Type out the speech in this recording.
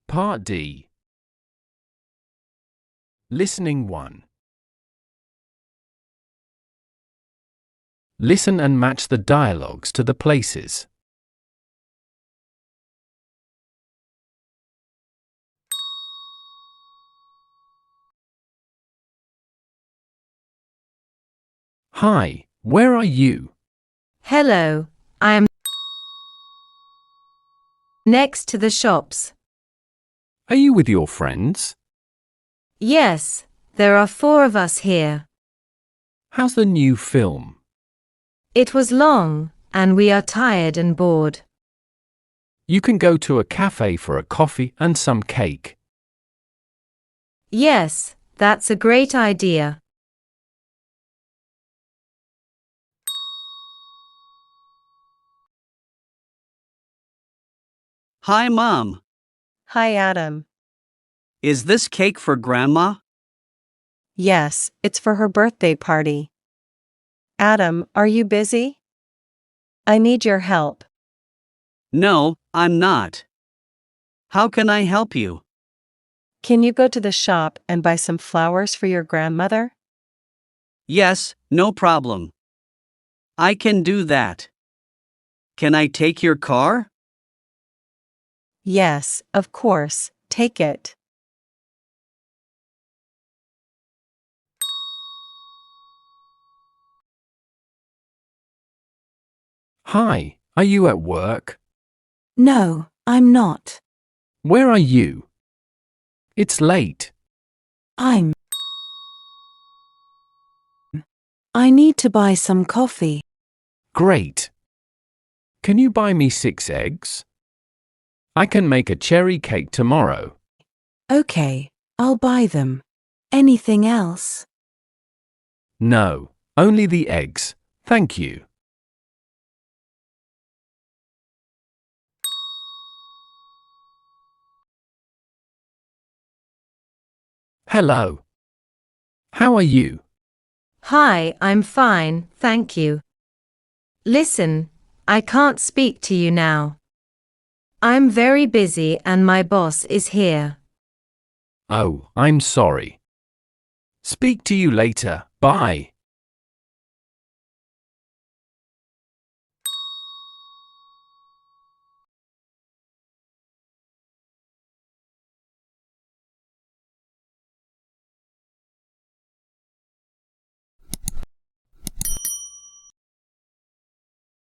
Part D. Listening 1. Listen and match the dialogues to the places. Hi, where are you? Hello, I am next to the shops. Are you with your friends? Yes, there are 4 of us here. How's the new film? It was long, and we are tired and bored. You can go to a cafe for a coffee and some cake. Yes, that's a great idea. Hi, Mom. Hi, Adam. Is this cake for Grandma? Yes, it's for her birthday party. Adam, are you busy? I need your help. No, I'm not. How can I help you? Can you go to the shop and buy some flowers for your grandmother? Yes, no problem. I can do that. Can I take your car? Yes, of course, take it. Hi, are you at work? No, I'm not. Where are you? It's late. I need to buy some coffee. Great. Can you buy me 6 eggs? I can make a cherry cake tomorrow. Okay, I'll buy them. Anything else? No, only the eggs. Thank you. Hello. How are you? Hi, I'm fine, thank you. Listen, I can't speak to you now. I'm very busy and my boss is here. Oh, I'm sorry. Speak to you later. Bye.